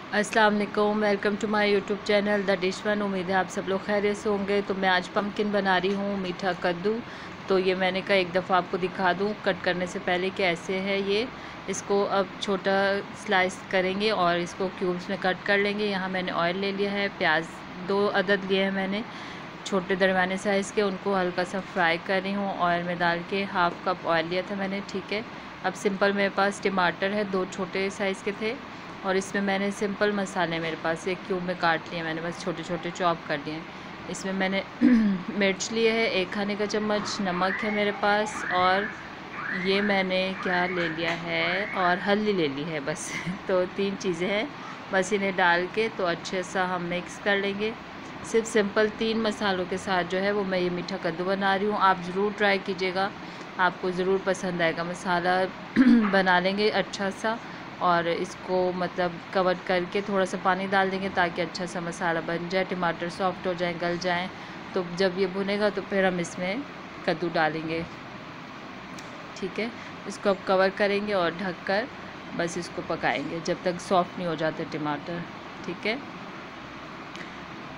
अस्सलाम वालेकुम, welcome to my YouTube channel the dish one. उम्मीद है आप सब लोग खैरियत से होंगे। तो मैं आज पम्पकिन बना रही हूँ, मीठा कद्दू। तो ये मैंने कहा एक दफ़ा आपको दिखा दूँ कट करने से पहले कि ऐसे है ये। इसको अब छोटा स्लाइस करेंगे और इसको क्यूब्स में कट कर लेंगे। यहाँ मैंने ऑयल ले लिया है, प्याज 2 अदद लिए हैं मैंने छोटे दरमियाने साइज़ के, उनको हल्का सा फ्राई कर रही हूँ ऑयल में डाल के। हाफ़ कप ऑयल लिया था मैंने, ठीक है। अब सिंपल मेरे पास टमाटर है, 2 छोटे साइज़ के थे, और इसमें मैंने सिंपल मसाले मेरे पास एक क्यूब में काट लिए मैंने, बस छोटे छोटे चॉप कर लिए। इसमें मैंने मिर्च लिए है 1 खाने का चम्मच, नमक है मेरे पास, और ये मैंने क्या ले लिया है, और हल्दी ले ली है बस तो 3 चीज़ें हैं। बस इन्हें डाल के तो अच्छे सा हम मिक्स कर लेंगे। सिर्फ सिंपल 3 मसालों के साथ जो है वो मैं ये मीठा कद्दू बना रही हूँ। आप ज़रूर ट्राई कीजिएगा, आपको ज़रूर पसंद आएगा। मसाला बना लेंगे अच्छा सा, और इसको मतलब कवर करके थोड़ा सा पानी डाल देंगे ताकि अच्छा सा मसाला बन जाए, टमाटर सॉफ्ट हो जाए, गल जाएं। तो जब ये भुनेगा तो फिर हम इसमें कद्दू डालेंगे, ठीक है। इसको अब कवर करेंगे और ढक कर बस इसको पकाएंगे जब तक सॉफ्ट नहीं हो जाते टमाटर, ठीक है।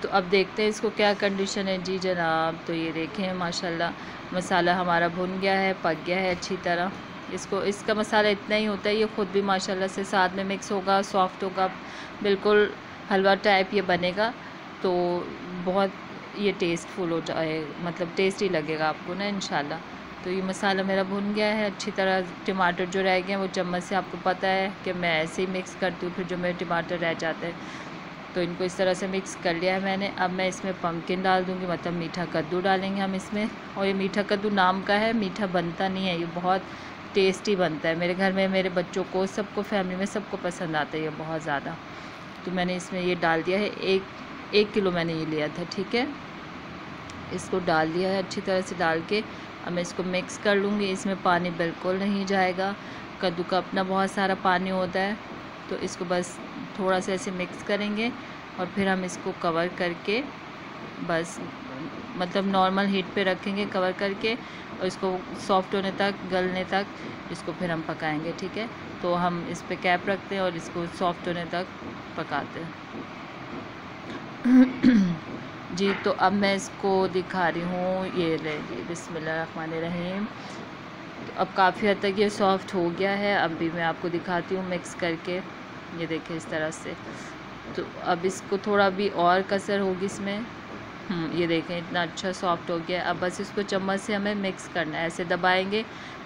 तो अब देखते हैं इसको क्या कंडीशन है। जी जनाब, तो ये देखें माशाल्लाह मसाला हमारा भुन गया है, पक गया है अच्छी तरह। इसका मसाला इतना ही होता है, ये ख़ुद भी माशाल्लाह से साथ में मिक्स होगा, सॉफ्ट होगा, बिल्कुल हलवा टाइप ये बनेगा। तो बहुत ये टेस्टफुल हो जाए, मतलब टेस्टी लगेगा आपको ना इंशाल्लाह। तो ये मसाला मेरा भुन गया है अच्छी तरह। टमाटर जो रह गए हैं वो चम्मच से, आपको पता है कि मैं ऐसे ही मिक्स करती हूँ, फिर जो मेरे टमाटर रह जाते हैं तो इनको इस तरह से मिक्स कर लिया है मैंने। अब मैं इसमें पम्पकिन डाल दूँगी, मतलब मीठा कद्दू डालेंगे हम इसमें। और ये मीठा कद्दू नाम का है, मीठा बनता नहीं है, ये बहुत टेस्टी बनता है। मेरे घर में मेरे बच्चों को, सबको, फैमिली में सबको पसंद आता है ये बहुत ज़्यादा। तो मैंने इसमें ये डाल दिया है, एक किलो मैंने ये लिया था, ठीक है। इसको डाल दिया है अच्छी तरह से। डाल के अब मैं इसको मिक्स कर लूँगी। इसमें पानी बिल्कुल नहीं जाएगा, कद्दू का अपना बहुत सारा पानी होता है। तो इसको बस थोड़ा सा ऐसे मिक्स करेंगे और फिर हम इसको कवर करके बस मतलब नॉर्मल हीट पे रखेंगे कवर करके, और इसको सॉफ्ट होने तक, गलने तक इसको फिर हम पकाएंगे, ठीक है। तो हम इस पे कैप रखते हैं और इसको सॉफ्ट होने तक पकाते हैं जी। तो अब मैं इसको दिखा रही हूँ, ये ले जी, बिस्मिल्लाहिर्रहमानिर्रहीम। तो अब काफ़ी हद तक ये सॉफ्ट हो गया है। अब भी मैं आपको दिखाती हूँ मिक्स करके, ये देखें इस तरह से। तो अब इसको थोड़ा भी और कसर होगी इसमें। ये देखें इतना अच्छा सॉफ्ट हो गया। अब बस इसको चम्मच से हमें मिक्स करना है, ऐसे दबाएंगे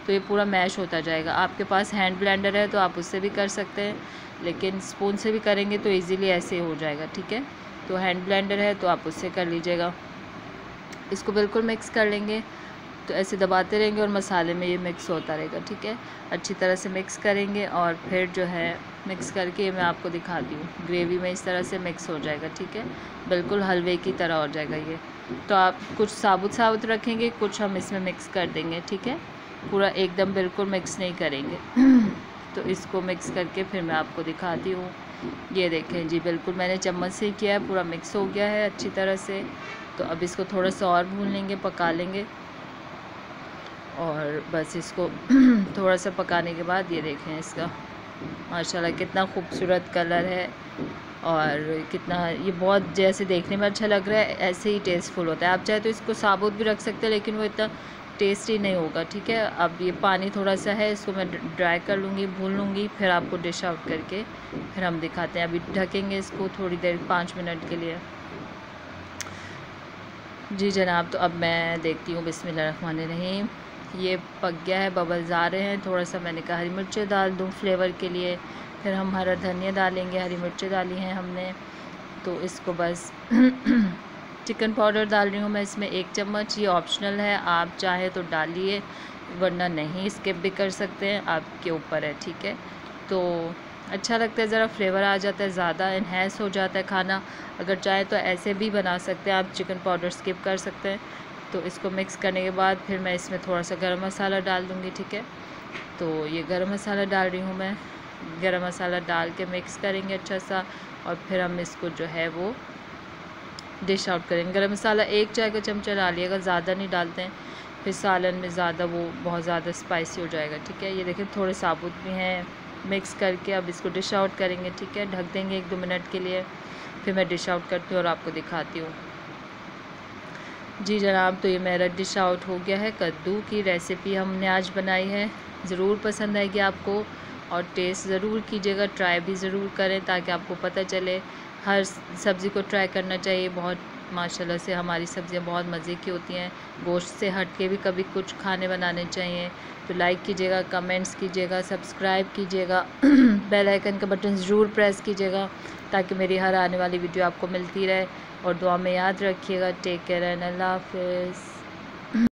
तो ये पूरा मैश होता जाएगा। आपके पास हैंड ब्लेंडर है तो आप उससे भी कर सकते हैं, लेकिन स्पून से भी करेंगे तो इजीली ऐसे हो जाएगा, ठीक है। तो हैंड ब्लेंडर है तो आप उससे कर लीजिएगा। इसको बिल्कुल मिक्स कर लेंगे, तो ऐसे दबाते रहेंगे और मसाले में ये मिक्स होता रहेगा, ठीक है। अच्छी तरह से मिक्स करेंगे और फिर जो है मिक्स करके मैं आपको दिखाती हूँ, ग्रेवी में इस तरह से मिक्स हो जाएगा, ठीक है। बिल्कुल हलवे की तरह हो जाएगा ये। तो आप कुछ साबुत रखेंगे, कुछ हम इसमें मिक्स कर देंगे, ठीक है। पूरा एकदम बिल्कुल मिक्स नहीं करेंगे तो इसको मिक्स करके फिर मैं आपको दिखाती हूँ। ये देखें जी, बिल्कुल मैंने चम्मच से ही किया है, पूरा मिक्स हो गया है अच्छी तरह से। तो अब इसको थोड़ा सा और भून लेंगे, पका लेंगे, और बस इसको थोड़ा सा पकाने के बाद ये देखें इसका माशाल्लाह कितना खूबसूरत कलर है, और कितना ये बहुत जैसे देखने में अच्छा लग रहा है, ऐसे ही टेस्टफुल होता है। आप चाहे तो इसको साबुत भी रख सकते हैं, लेकिन वो इतना टेस्टी नहीं होगा, ठीक है। अब ये पानी थोड़ा सा है, इसको मैं ड्राई कर लूँगी, भून लूँगी, फिर आपको डिश आउट करके फिर हम दिखाते हैं। अभी ढकेंगे इसको थोड़ी देर, 5 मिनट के लिए। जी जनाब, तो अब मैं देखती हूँ, बिस्मिल्लाहिर्रहमानिर्रहीम। ये पक गया है, बबल्स आ रहे हैं। थोड़ा सा मैंने कहा हरी मिर्चें डाल दूँ फ्लेवर के लिए, फिर हम हरा धनिया डालेंगे, हरी मिर्चें डाली हैं हमने। तो इसको बस चिकन पाउडर डाल रही हूँ मैं इसमें 1 चम्मच, ये ऑप्शनल है, आप चाहे तो डालिए वरना नहीं, स्किप भी कर सकते हैं, आपके ऊपर है, ठीक है। तो अच्छा लगता है, ज़रा फ्लेवर आ जाता है, ज़्यादा इन्हेंस हो जाता है खाना। अगर चाहे तो ऐसे भी बना सकते हैं आप, चिकन पाउडर स्किप कर सकते हैं। तो इसको मिक्स करने के बाद फिर मैं इसमें थोड़ा सा गरम मसाला डाल दूँगी, ठीक है। तो ये गरम मसाला डाल रही हूँ मैं। गरम मसाला डाल के मिक्स करेंगे अच्छा सा, और फिर हम इसको जो है वो डिश आउट करेंगे। गरम मसाला 1 चाय का चमचा डालिएगा, ज़्यादा नहीं डालते हैं, फिर सालन में ज़्यादा वो बहुत ज़्यादा स्पाइसी हो जाएगा, ठीक है। ये देखें थोड़े साबुत भी हैं मिक्स करके अब इसको डिश आउट करेंगे। ठीक है, ढक देंगे 1-2 मिनट के लिए, फिर मैं डिश आउट करती हूँ और आपको दिखाती हूँ। जी जनाब, तो ये मेरा डिश आउट हो गया है। कद्दू की रेसिपी हमने आज बनाई है, ज़रूर पसंद आएगी आपको और टेस्ट ज़रूर कीजिएगा, ट्राई भी ज़रूर करें ताकि आपको पता चले। हर सब्ज़ी को ट्राई करना चाहिए, बहुत माशाल्लाह से हमारी सब्ज़ियाँ बहुत मज़े की होती हैं। गोश्त से हट के भी कभी कुछ खाने बनाने चाहिए। तो लाइक कीजिएगा, कमेंट्स कीजिएगा, सब्सक्राइब कीजिएगा, बेल आइकन का बटन ज़रूर प्रेस कीजिएगा ताकि मेरी हर आने वाली वीडियो आपको मिलती रहे। और दुआ में याद रखिएगा। टेक केयर एंड अल्लाह हाफ़िज़।